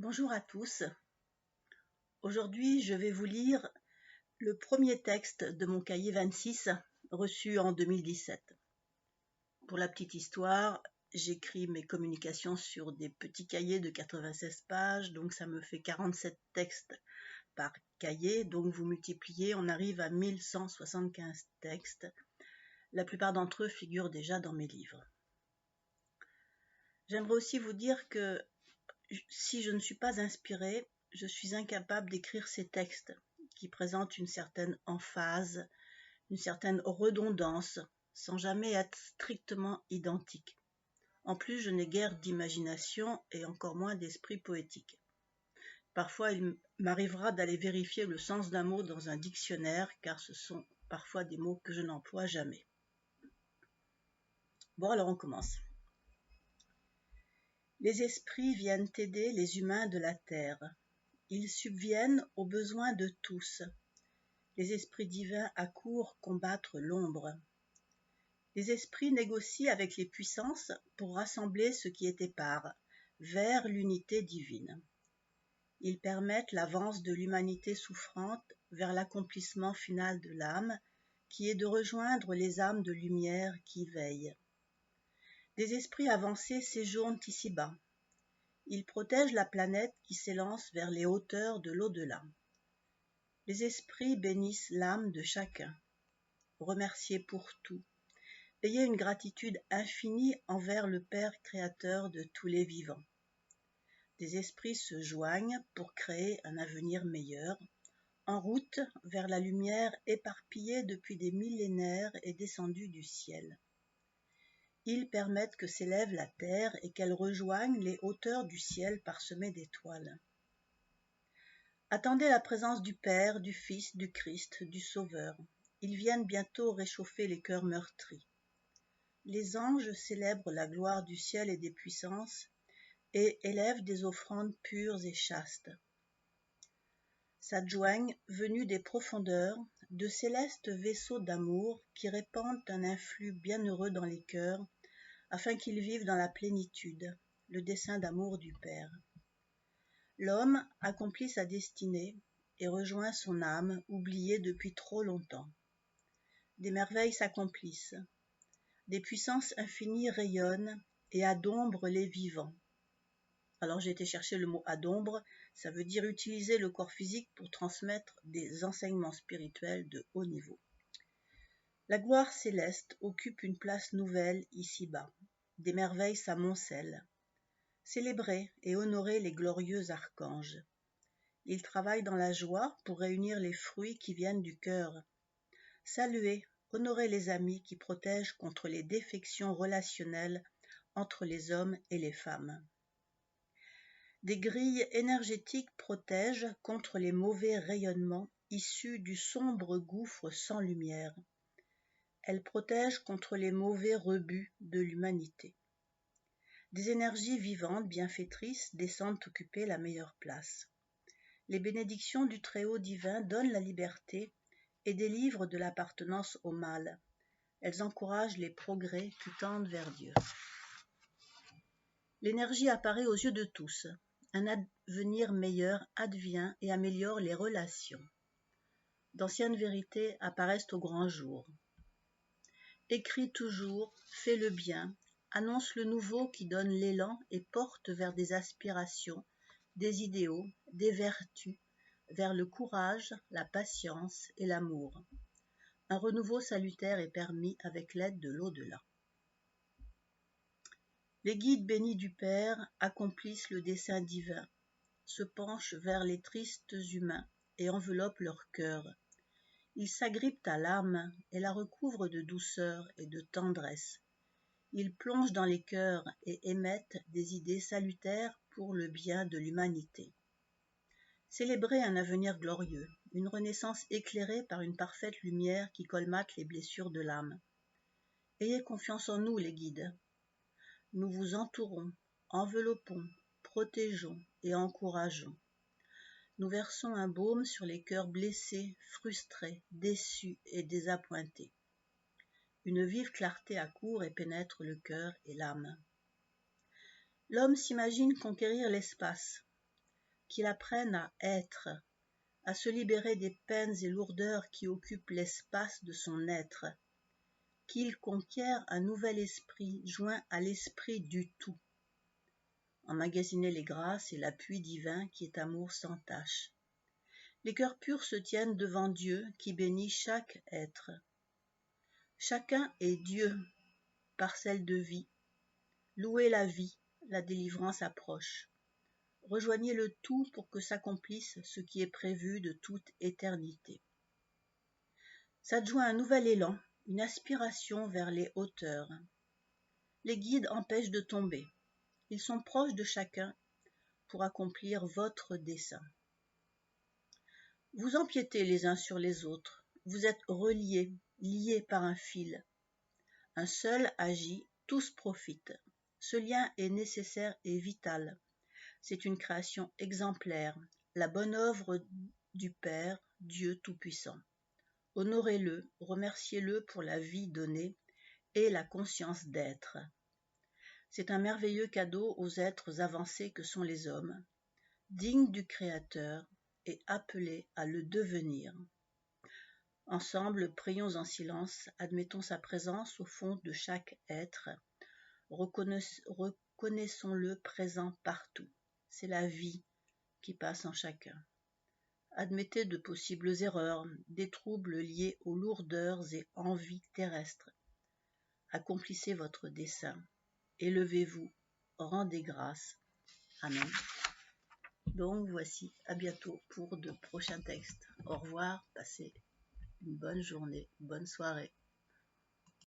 Bonjour à tous. Aujourd'hui, je vais vous lire le premier texte de mon cahier 26, reçu en 2017. Pour la petite histoire, j'écris mes communications sur des petits cahiers de 96 pages, donc ça me fait 47 textes par cahier, donc vous multipliez, on arrive à 1175 textes. La plupart d'entre eux figurent déjà dans mes livres. J'aimerais aussi vous dire que si je ne suis pas inspirée, je suis incapable d'écrire ces textes qui présentent une certaine emphase, une certaine redondance, sans jamais être strictement identiques. En plus, je n'ai guère d'imagination et encore moins d'esprit poétique. Parfois, il m'arrivera d'aller vérifier le sens d'un mot dans un dictionnaire, car ce sont parfois des mots que je n'emploie jamais. Bon, alors on commence. Les esprits viennent aider les humains de la terre. Ils subviennent aux besoins de tous. Les esprits divins accourent combattre l'ombre. Les esprits négocient avec les puissances pour rassembler ce qui est épars, vers l'unité divine. Ils permettent l'avance de l'humanité souffrante vers l'accomplissement final de l'âme, qui est de rejoindre les âmes de lumière qui veillent. Des esprits avancés séjournent ici-bas. Ils protègent la planète qui s'élance vers les hauteurs de l'au-delà. Les esprits bénissent l'âme de chacun. Remerciez pour tout. Ayez une gratitude infinie envers le Père créateur de tous les vivants. Des esprits se joignent pour créer un avenir meilleur, en route vers la lumière éparpillée depuis des millénaires et descendue du ciel. Ils permettent que s'élève la terre et qu'elle rejoigne les hauteurs du ciel parsemées d'étoiles. Attendez la présence du Père, du Fils, du Christ, du Sauveur. Ils viennent bientôt réchauffer les cœurs meurtris. Les anges célèbrent la gloire du ciel et des puissances et élèvent des offrandes pures et chastes. S'adjoignent, venus des profondeurs, de célestes vaisseaux d'amour qui répandent un influx bienheureux dans les cœurs, afin qu'ils vivent dans la plénitude, le dessein d'amour du Père. L'homme accomplit sa destinée et rejoint son âme, oubliée depuis trop longtemps. Des merveilles s'accomplissent. Des puissances infinies rayonnent et adombrent les vivants. Alors j'ai été chercher le mot adombre, ça veut dire utiliser le corps physique pour transmettre des enseignements spirituels de haut niveau. La gloire céleste occupe une place nouvelle ici-bas. Des merveilles s'amoncellent. Célébrez et honorez les glorieux archanges. Ils travaillent dans la joie pour réunir les fruits qui viennent du cœur. Saluez, honorez les amis qui protègent contre les défections relationnelles entre les hommes et les femmes. Des grilles énergétiques protègent contre les mauvais rayonnements issus du sombre gouffre sans lumière. Elles protègent contre les mauvais rebuts de l'humanité. Des énergies vivantes, bienfaitrices, descendent occuper la meilleure place. Les bénédictions du Très-Haut divin donnent la liberté et délivrent de l'appartenance au mal. Elles encouragent les progrès qui tendent vers Dieu. L'énergie apparaît aux yeux de tous. Un avenir meilleur advient et améliore les relations. D'anciennes vérités apparaissent au grand jour. Écris toujours, fais le bien, annonce le nouveau qui donne l'élan et porte vers des aspirations, des idéaux, des vertus, vers le courage, la patience et l'amour. Un renouveau salutaire est permis avec l'aide de l'au-delà. Les guides bénis du Père accomplissent le dessein divin, se penchent vers les tristes humains et enveloppent leur cœur. Ils s'agrippent à l'âme et la recouvrent de douceur et de tendresse. Ils plongent dans les cœurs et émettent des idées salutaires pour le bien de l'humanité. Célébrez un avenir glorieux, une renaissance éclairée par une parfaite lumière qui colmate les blessures de l'âme. Ayez confiance en nous, les guides. Nous vous entourons, enveloppons, protégeons et encourageons. Nous versons un baume sur les cœurs blessés, frustrés, déçus et désappointés. Une vive clarté accourt et pénètre le cœur et l'âme. L'homme s'imagine conquérir l'espace. qu'il apprenne à être, à se libérer des peines et lourdeurs qui occupent l'espace de son être, qu'il conquiert un nouvel esprit joint à l'esprit du tout, emmagasiner les grâces et l'appui divin qui est amour sans tache. Les cœurs purs se tiennent devant Dieu qui bénit chaque être. Chacun est Dieu, parcelle de vie. Louez la vie, la délivrance approche. Rejoignez le tout pour que s'accomplisse ce qui est prévu de toute éternité. S'adjoint un nouvel élan, une aspiration vers les hauteurs. Les guides empêchent de tomber. Ils sont proches de chacun pour accomplir votre dessein. Vous empiétez les uns sur les autres. Vous êtes reliés, liés par un fil. Un seul agit, tous profitent. Ce lien est nécessaire et vital. C'est une création exemplaire, la bonne œuvre du Père, Dieu Tout-Puissant. Honorez-le, remerciez-le pour la vie donnée et la conscience d'être. C'est un merveilleux cadeau aux êtres avancés que sont les hommes, dignes du Créateur et appelés à le devenir. Ensemble, prions en silence, admettons sa présence au fond de chaque être, reconnaissons-le présent partout. C'est la vie qui passe en chacun. Admettez de possibles erreurs, des troubles liés aux lourdeurs et envies terrestres. Accomplissez votre dessein. Élevez-vous, rendez grâce. Amen. Donc voici, à bientôt pour de prochains textes. Au revoir, passez une bonne journée, bonne soirée.